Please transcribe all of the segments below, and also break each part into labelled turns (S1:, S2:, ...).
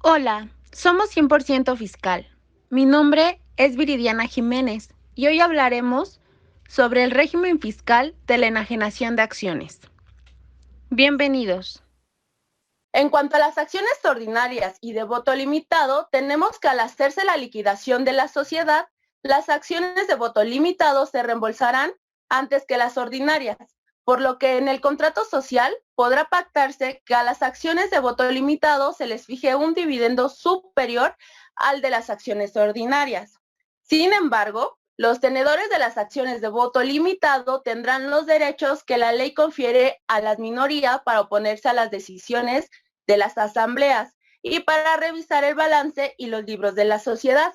S1: Hola, somos 100% Fiscal. Mi nombre es Viridiana Jiménez y hoy hablaremos sobre el régimen fiscal de la enajenación de acciones. Bienvenidos.
S2: En cuanto a las acciones ordinarias y de voto limitado, tenemos que al hacerse la liquidación de la sociedad, las acciones de voto limitado se reembolsarán antes que las ordinarias, por lo que en el contrato social podrá pactarse que a las acciones de voto limitado se les fije un dividendo superior al de las acciones ordinarias. Sin embargo, los tenedores de las acciones de voto limitado tendrán los derechos que la ley confiere a la minoría para oponerse a las decisiones de las asambleas y para revisar el balance y los libros de la sociedad.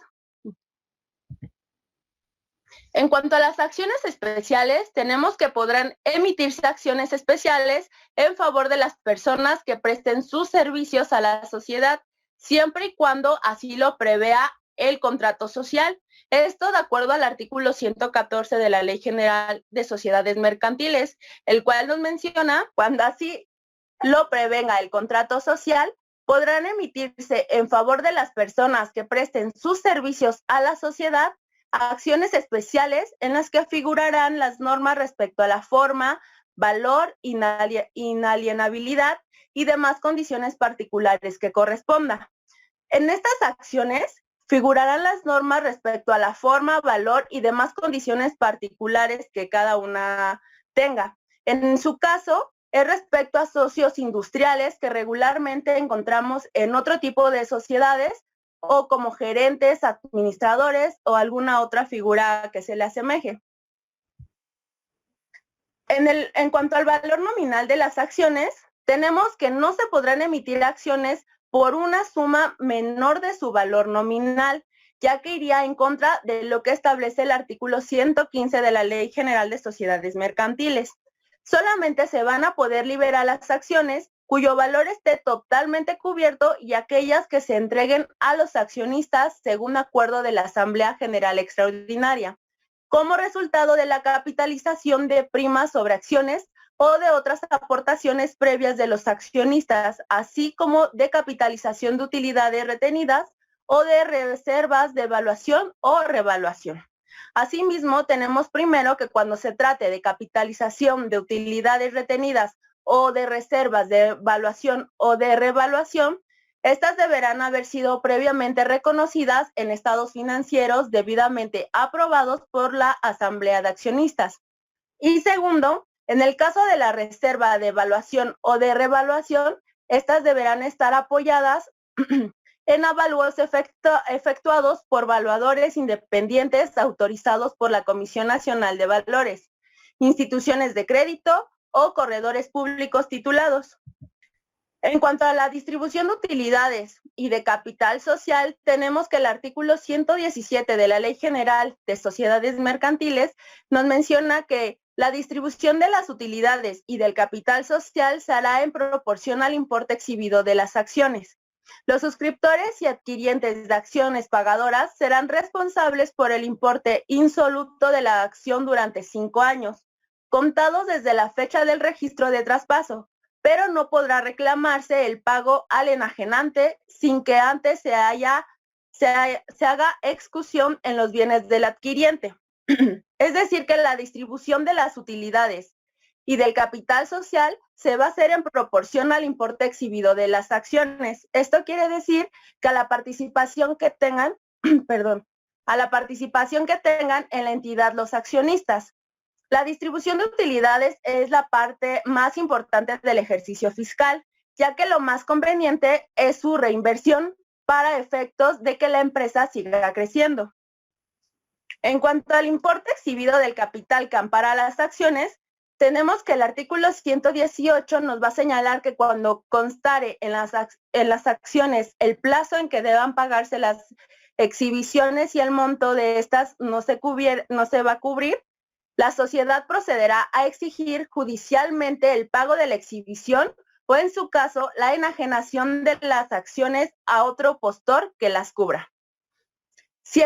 S2: En cuanto a las acciones especiales, tenemos que podrán emitirse acciones especiales en favor de las personas que presten sus servicios a la sociedad, siempre y cuando así lo prevea el contrato social. Esto de acuerdo al artículo 114 de la Ley General de Sociedades Mercantiles, el cual nos menciona cuando así lo prevenga el contrato social, podrán emitirse en favor de las personas que presten sus servicios a la sociedad acciones especiales en las que figurarán las normas respecto a la forma, valor, inalienabilidad y demás condiciones particulares que corresponda. En estas acciones figurarán las normas respecto a la forma, valor y demás condiciones particulares que cada una tenga. En su caso, es respecto a socios industriales que regularmente encontramos en otro tipo de sociedades o como gerentes, administradores o alguna otra figura que se le asemeje. En cuanto al valor nominal de las acciones, tenemos que no se podrán emitir acciones por una suma menor de su valor nominal, ya que iría en contra de lo que establece el artículo 115 de la Ley General de Sociedades Mercantiles. Solamente se van a poder liberar las acciones cuyo valor esté totalmente cubierto y aquellas que se entreguen a los accionistas según acuerdo de la Asamblea General Extraordinaria, como resultado de la capitalización de primas sobre acciones o de otras aportaciones previas de los accionistas, así como de capitalización de utilidades retenidas o de reservas de evaluación o revaluación. Asimismo, tenemos primero que cuando se trate de capitalización de utilidades retenidas o de reservas de evaluación o de revaluación, estas deberán haber sido previamente reconocidas en estados financieros debidamente aprobados por la Asamblea de Accionistas. Y segundo, en el caso de la reserva de evaluación o de revaluación, estas deberán estar apoyadas en avalúos efectuados por evaluadores independientes autorizados por la Comisión Nacional de Valores, instituciones de crédito o corredores públicos titulados. En cuanto a la distribución de utilidades y de capital social, tenemos que el artículo 117 de la Ley General de Sociedades Mercantiles nos menciona que la distribución de las utilidades y del capital social se hará en proporción al importe exhibido de las acciones. Los suscriptores y adquirientes de acciones pagadoras serán responsables por el importe insoluto de la acción durante 5 años, contados desde la fecha del registro de traspaso, pero no podrá reclamarse el pago al enajenante sin que antes se haga excusión en los bienes del adquiriente. Es decir, que la distribución de las utilidades y del capital social se va a hacer en proporción al importe exhibido de las acciones. Esto quiere decir que a la participación que tengan, a la participación que tengan en la entidad los accionistas. La distribución de utilidades es la parte más importante del ejercicio fiscal, ya que lo más conveniente es su reinversión para efectos de que la empresa siga creciendo. En cuanto al importe exhibido del capital que ampara las acciones, tenemos que el artículo 118 nos va a señalar que cuando constare en las acciones el plazo en que deban pagarse las exhibiciones y el monto de estas no se va a cubrir, la sociedad procederá a exigir judicialmente el pago de la exhibición o, en su caso, la enajenación de las acciones a otro postor que las cubra. Si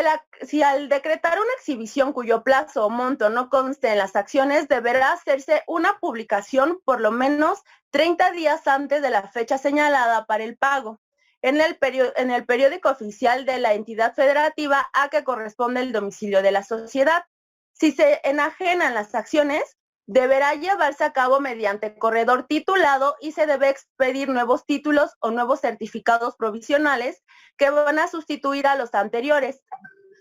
S2: al decretar una exhibición cuyo plazo o monto no conste en las acciones, deberá hacerse una publicación por lo menos 30 días antes de la fecha señalada para el pago. en el periódico oficial de la entidad federativa a que corresponde el domicilio de la sociedad. Si se enajenan las acciones, deberá llevarse a cabo mediante corredor titulado y se debe expedir nuevos títulos o nuevos certificados provisionales que van a sustituir a los anteriores.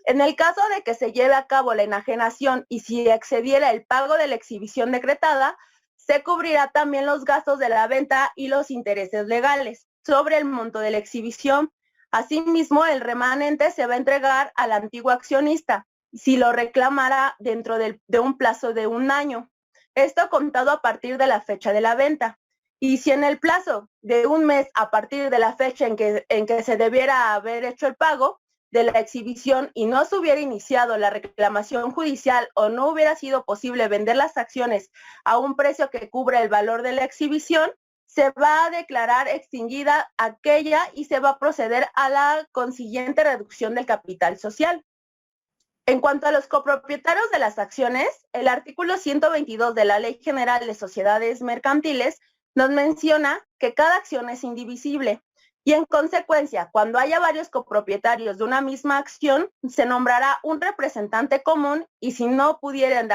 S2: En el caso de que se lleve a cabo la enajenación y si excediera el pago de la exhibición decretada, se cubrirá también los gastos de la venta y los intereses legales sobre el monto de la exhibición. Asimismo, el remanente se va a entregar al antiguo accionista si lo reclamara dentro de un plazo de 1 año. Esto contado a partir de la fecha de la venta. Y si en el plazo de 1 mes a partir de la fecha en que se debiera haber hecho el pago de la exhibición y no se hubiera iniciado la reclamación judicial o no hubiera sido posible vender las acciones a un precio que cubra el valor de la exhibición, se va a declarar extinguida aquella y se va a proceder a la consiguiente reducción del capital social. En cuanto a los copropietarios de las acciones, el artículo 122 de la Ley General de Sociedades Mercantiles nos menciona que cada acción es indivisible y en consecuencia, cuando haya varios copropietarios de una misma acción, se nombrará un representante común y si no se pusieran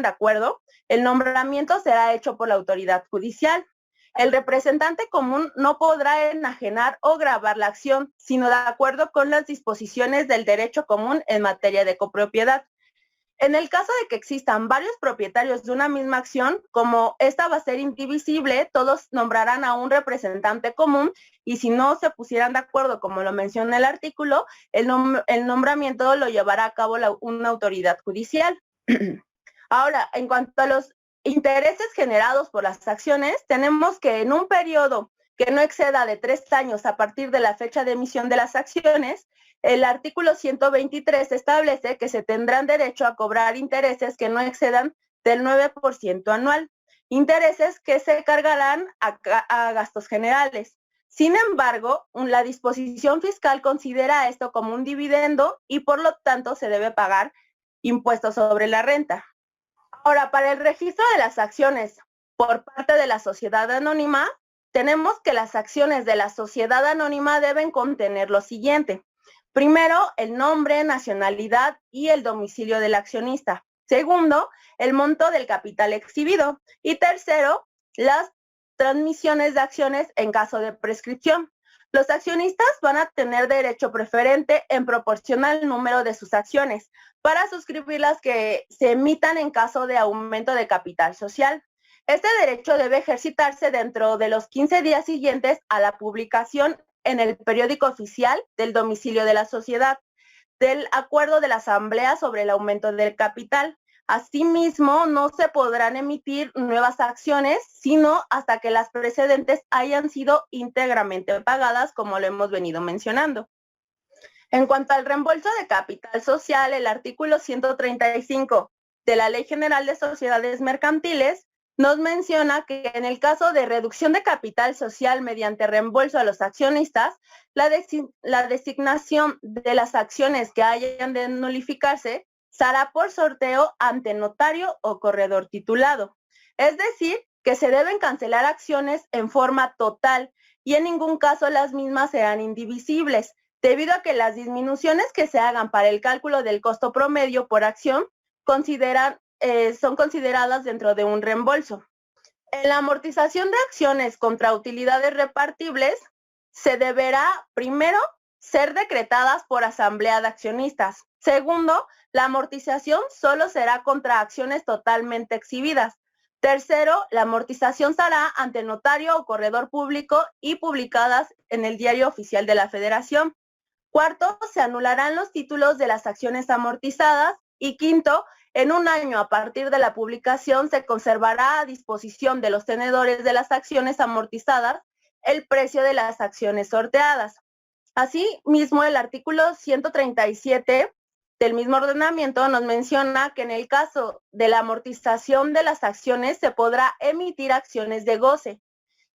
S2: de acuerdo, el nombramiento será hecho por la autoridad judicial. El representante común no podrá enajenar o gravar la acción, sino de acuerdo con las disposiciones del derecho común en materia de copropiedad. En el caso de que existan varios propietarios de una misma acción, como esta va a ser indivisible, todos nombrarán a un representante común y si no se pusieran de acuerdo, como lo menciona el artículo, el nombramiento lo llevará a cabo una autoridad judicial. Ahora, en cuanto a los intereses generados por las acciones, tenemos que en un periodo que no exceda de 3 años a partir de la fecha de emisión de las acciones, el artículo 123 establece que se tendrán derecho a cobrar intereses que no excedan del 9% anual, intereses que se cargarán a gastos generales. Sin embargo, la disposición fiscal considera esto como un dividendo y por lo tanto se debe pagar impuestos sobre la renta. Ahora, para el registro de las acciones por parte de la sociedad anónima, tenemos que las acciones de la sociedad anónima deben contener lo siguiente. Primero, el nombre, nacionalidad y el domicilio del accionista. Segundo, el monto del capital exhibido. Y tercero, las transmisiones de acciones en caso de prescripción. Los accionistas van a tener derecho preferente en proporción al número de sus acciones para suscribir las que se emitan en caso de aumento de capital social. Este derecho debe ejercitarse dentro de los 15 días siguientes a la publicación en el periódico oficial del domicilio de la sociedad, del acuerdo de la asamblea sobre el aumento del capital. Asimismo, no se podrán emitir nuevas acciones, sino hasta que las precedentes hayan sido íntegramente pagadas, como lo hemos venido mencionando. En cuanto al reembolso de capital social, el artículo 135 de la Ley General de Sociedades Mercantiles nos menciona que en el caso de reducción de capital social mediante reembolso a los accionistas, la designación de las acciones que hayan de nulificarse se hará por sorteo ante notario o corredor titulado. Es decir, que se deben cancelar acciones en forma total y en ningún caso las mismas serán indivisibles, debido a que las disminuciones que se hagan para el cálculo del costo promedio por acción son consideradas dentro de un reembolso. En la amortización de acciones contra utilidades repartibles, se deberá, primero, ser decretadas por asamblea de accionistas. Segundo, la amortización solo será contra acciones totalmente exhibidas. Tercero, la amortización se hará ante notario o corredor público y publicadas en el Diario Oficial de la Federación. Cuarto, se anularán los títulos de las acciones amortizadas. Y quinto, en 1 año a partir de la publicación se conservará a disposición de los tenedores de las acciones amortizadas el precio de las acciones sorteadas. Asimismo, el artículo 137 del mismo ordenamiento nos menciona que en el caso de la amortización de las acciones se podrá emitir acciones de goce,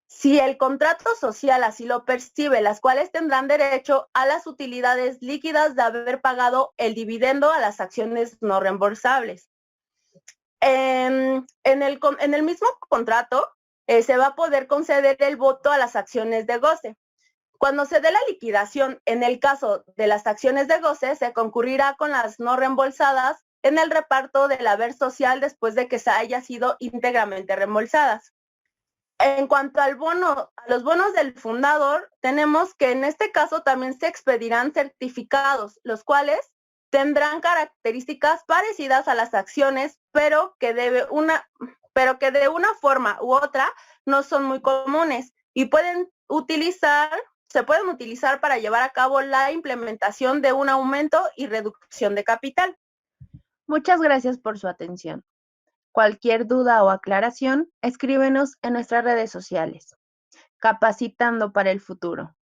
S2: si el contrato social así lo percibe, las cuales tendrán derecho a las utilidades líquidas de haber pagado el dividendo a las acciones no reembolsables. En el mismo contrato se va a poder conceder el voto a las acciones de goce. Cuando se dé la liquidación, en el caso de las acciones de goce, se concurrirá con las no reembolsadas en el reparto del haber social después de que se haya sido íntegramente reembolsadas. En cuanto al bono, a los bonos del fundador, tenemos que en este caso también se expedirán certificados, los cuales tendrán características parecidas a las acciones, pero que de una forma u otra no son muy comunes y se pueden utilizar para llevar a cabo la implementación de un aumento y reducción de capital.
S1: Muchas gracias por su atención. Cualquier duda o aclaración, escríbenos en nuestras redes sociales. Capacitando para el futuro.